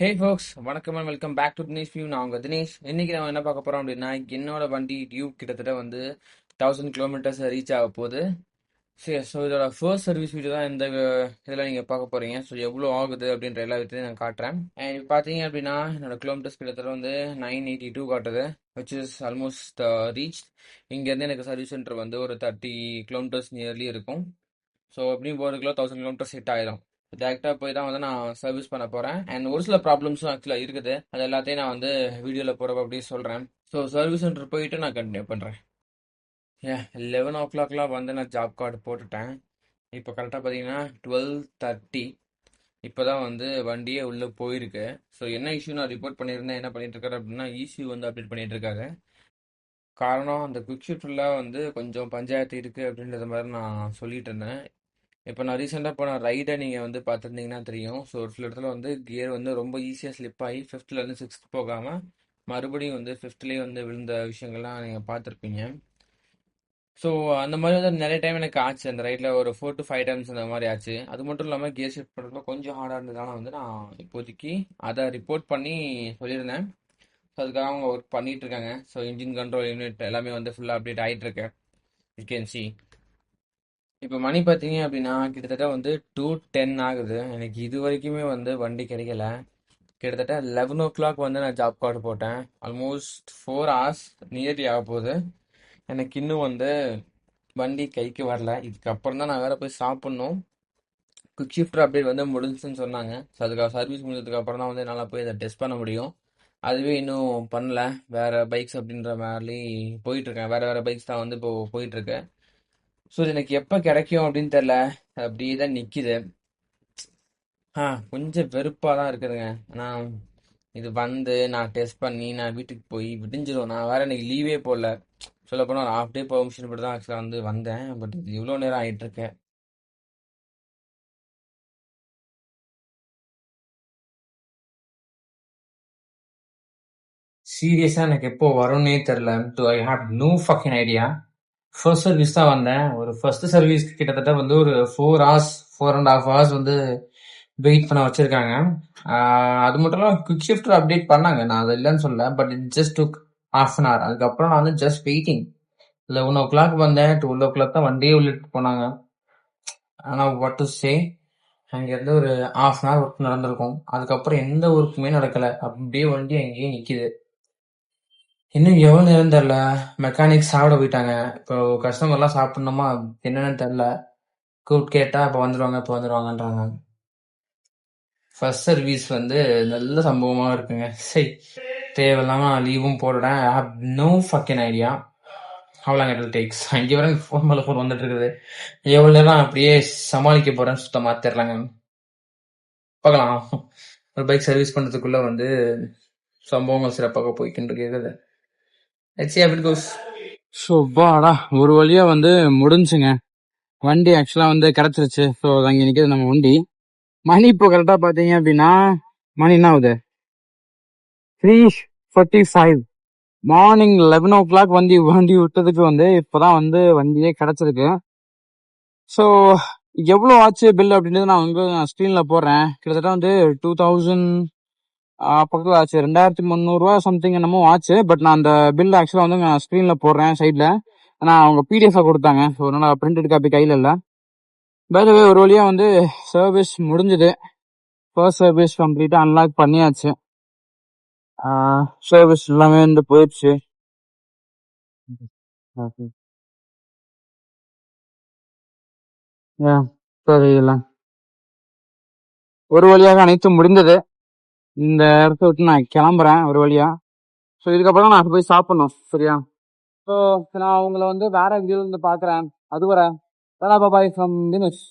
ஹே folks, வணக்கம் and welcome back to Dinesh view. நான் உங்கள் தினேஷ். இன்னைக்கு நம்ம என்ன பார்க்க போகிறோம் அப்படின்னா, என்னோட வண்டி டியூப் கிட்டத்தட்ட வந்து 1000 கிலோமீட்டர்ஸ் ரீச் ஆக போகுது. சரி, ஸோ இதோட ஃபர்ஸ்ட் சர்வீஸ் வீடியோ தான் இந்த இதில் நீங்கள் பார்க்க போகிறீங்க. ஸோ எவ்வளோ ஆகுது அப்படின்ற எல்லா விதத்தையும் நான் காட்டுறேன். அண்ட் இப்போ பார்த்தீங்க அப்படின்னா என்னோட கிலோமீட்டர்ஸ் கிட்டத்தட்ட வந்து 982 காட்டுது, விச் இஸ் ஆல்மோஸ்ட் ரீச். இங்கேருந்து எனக்கு சர்வீஸ் சென்டர் வந்து ஒரு 30 கிலோமீட்டர்ஸ் நியர்லி இருக்கும். ஸோ எப்படியும் போகிறதுக்குள்ள 1000 கிலோமீட்டர்ஸ் ஹிட் ஆயிடும். டேரெக்டாக போய் தான் வந்து நான் சர்வீஸ் பண்ண போகிறேன். அண்ட் ஒரு சில ப்ராப்ளம்ஸும் ஆக்சுவலாக இருக்குது. அது எல்லாத்தையும் நான் வந்து வீடியோவில் போகிறப்ப அப்படியே சொல்கிறேன். ஸோ சர்வீஸ் சென்டர் போயிட்டு நான் கண்டினியூ பண்ணுறேன். 11 o'clockலாம் வந்து நான் ஜாப் கார்டு போட்டுட்டேன். இப்போ கரெக்டாக பார்த்தீங்கன்னா 12:30. இப்போ தான் வந்து வண்டியே உள்ளே போயிருக்கு. ஸோ என்ன இஷ்யூ நான் ரிப்போர்ட் பண்ணியிருந்தேன், என்ன பண்ணிட்டு இருக்காரு அப்படின்னா இஷ்யூ வந்து அப்டேட் பண்ணிட்டு இருக்காரு. காரணம் அந்த குவிக் ஷிஃப்ட்டில் வந்து கொஞ்சம் பஞ்சாயத்து இருக்குது அப்படின்றத மாதிரி நான் சொல்லிட்டு இருந்தேன். இப்போ நான் ரீசெண்டாக போன ரைடை நீங்கள் வந்து பார்த்துருந்தீங்கன்னா தெரியும். ஸோ ஒரு சில இடத்துல வந்து கியர் வந்து ரொம்ப ஈஸியாக ஸ்லிப் ஆகி 5th - 6th போகாமல் மறுபடியும் வந்து 5th வந்து விழுந்த விஷயங்கள்லாம் நீங்கள் பார்த்துருப்பீங்க. ஸோ அந்த மாதிரி வந்து நிறைய டைம் எனக்கு ஆச்சு. அந்த ரைடில் ஒரு 4 to 5 டைம்ஸ் அந்த மாதிரி ஆச்சு. அது மட்டும் இல்லாமல் கியர் ஷிஃப்ட் பண்ணுறப்ப கொஞ்சம் ஹார்டாக இருந்ததுனால வந்து நான் இப்போதைக்கு அதை ரிப்போர்ட் பண்ணி சொல்லியிருந்தேன். ஸோ அதுக்காக அவங்க ஒர்க் பண்ணிட்டு இருக்காங்க. ஸோ இன்ஜின் கண்ட்ரோல் யூனிட் எல்லாமே வந்து ஃபுல்லாக அப்டேட் ஆகிட்டு இருக்கு. You can see. இப்போ மணி பார்த்தீங்க அப்படின்னா கிட்டத்தட்ட வந்து 2:10 ஆகுது. எனக்கு இது வரைக்குமே வந்து வண்டி கிடைக்கல. கிட்டத்தட்ட 11 o'clock வந்து நான் ஜாப் கார்டு போட்டேன். ஆல்மோஸ்ட் 4 hours நியர்லி ஆக போகுது. எனக்கு இன்னும் வந்து வண்டி கைக்கு வரல. இதுக்கப்புறம் தான் நான் வேற போய் சாப்பிட்ணும். குவிக் ஷிஃப்ட் அப்டேட் வந்து முடிஞ்சுன்னு சொன்னாங்க. ஸோ அதுக்காக சர்வீஸ் முடிஞ்சதுக்கு அப்புறம் தான் வந்து என்னால் போய் அதை டெஸ்ட் பண்ண முடியும். அதுவே இன்னும் பண்ணல. வேற பைக்ஸ் அப்படின்ற மாதிரி போயிட்டு இருக்கேன். வேற வேற பைக்ஸ் தான் வந்து இப்போ போயிட்டு இருக்கேன். ஸோ இது எனக்கு எப்போ கிடைக்கும் அப்படின்னு தெரில. அப்படியே தான் நிற்கிது. கொஞ்சம் வெறுப்பாக தான் இருக்குதுங்க. ஆனால் இது வந்து நான் டெஸ்ட் பண்ணி நான் வீட்டுக்கு போய் விடிஞ்சிடும். நான் வேற இன்னைக்கு லீவே போடல. சொல்லப்போனால் ஒரு ஹாஃப் டே பெர்மிஷன் போட்டு தான் ஆக்சுவலாக வந்து வந்தேன். பட் இது இவ்வளோ நேரம் ஆகிட்டு இருக்கேன். சீரியஸாக எனக்கு எப்போ வரும்னே தெரில. Do I have no fucking idea. First service தான் வந்தேன். ஒரு ஃபர்ஸ்ட் சர்வீஸ் கிட்டத்தட்ட வந்து ஒரு 4 hours 4.5 hours வந்து வெயிட் பண்ண வச்சிருக்காங்க. அது மட்டும் இல்லாமல் குவிக் ஷிஃப்ட் அப்டேட் பண்ணாங்க. நான் அது இல்லைன்னு சொல்ல. But it just took ½ hour. அதுக்கப்புறம் நான் வந்து ஜஸ்ட் வெயிட்டிங். 11 o'clock வந்தேன். 12 o'clock தான் வண்டியே உள்ளிட்டு போனாங்க. ஆனால் வாட் டு சே, அங்கேருந்து ஒரு ½ hour ஒர்க் நடந்திருக்கும். அதுக்கப்புறம் எந்த ஒர்க்குமே நடக்கலை. அப்படியே வண்டி அங்கேயே நிற்கிது. இன்னும் எவ்வளோ நேரம் தெரில. மெக்கானிக் சாப்பிட போயிட்டாங்க. இப்போ கஸ்டமர்லாம் சாப்பிடணுமா என்னன்னு தெரில. கூப்பிட்டு கேட்டால் இப்போ வந்துடுவாங்க இப்போ வந்துடுவாங்கன்றாங்க. ஃபர்ஸ்ட் சர்வீஸ் வந்து நல்ல சம்பவமாக இருக்குங்க. சரி, தேவையில்லாமல் நான் லீவும் போடுறேன். I have no fucking idea how long it will takes. இங்கே வர ஃபோன் மேலே ஃபோன் வந்துட்டு இருக்குது. எவ்வளோ நேரம் அப்படியே சமாளிக்க போகிறேன்னு சுத்தமாக தெரிலங்க. பார்க்கலாம். ஒரு பைக் சர்வீஸ் பண்ணுறதுக்குள்ளே வந்து சம்பவங்கள் சிறப்பாக போய்க்கிட்டு இருக்குது. Let's see how it goes. So பாடா ஒரு வழியா வந்து முடிஞ்சுங்க. வண்டி ஆக்சுவலாக வந்து கிடச்சிருச்சு. ஸோ அங்கே நிற்கிறது நம்ம வண்டி. மணி இப்போ கரெக்டாக பார்த்தீங்க அப்படின்னா மணி என்ன ஆகுது, 3:45. மார்னிங் 11 o'clock வண்டி விட்டதுக்கு வந்து இப்போதான் வந்து வண்டியே கிடச்சிருக்கு. ஸோ எவ்வளோ ஆச்சு பில் அப்படின்றது நான் வந்து ஸ்க்ரீனில் போடுறேன். கிட்டத்தட்ட வந்து 2000 பக்கத்தில் ஆச்சு. 2300 சம்திங் என்னமோ ஆச்சு. பட் நான் அந்த பில் ஆக்சுவலாக வந்து நான் ஸ்க்ரீனில் போடுறேன் சைடில். ஆனால் அவங்க பிடிஎஃபாக கொடுத்தாங்க. ஸோ அதனால் பிரிண்டட் காப்பி கையில் இல்லை. பைதவே ஒரு வழியாக வந்து சர்வீஸ் முடிஞ்சுது. ஃபர்ஸ்ட் சர்வீஸ் கம்ப்ளீட்டாக அன்லாக் பண்ணியாச்சு. சர்வீஸ் எல்லாமே வந்து போயிடுச்சு. தெரியல. ஒரு வழியாக அனைத்தும் முடிந்தது. இந்த இடத்த விட்டு நான் கிளம்புறேன் ஒரு வழியா. ஸோ இதுக்கப்புறம் நான் போய் சாப்பிடணும். சரியா? ஸோ நான் உங்களை வந்து வேற வீடியோல இருந்து பார்க்குறேன். அது வர பாய் ஃப்ரம் தினேஷ்.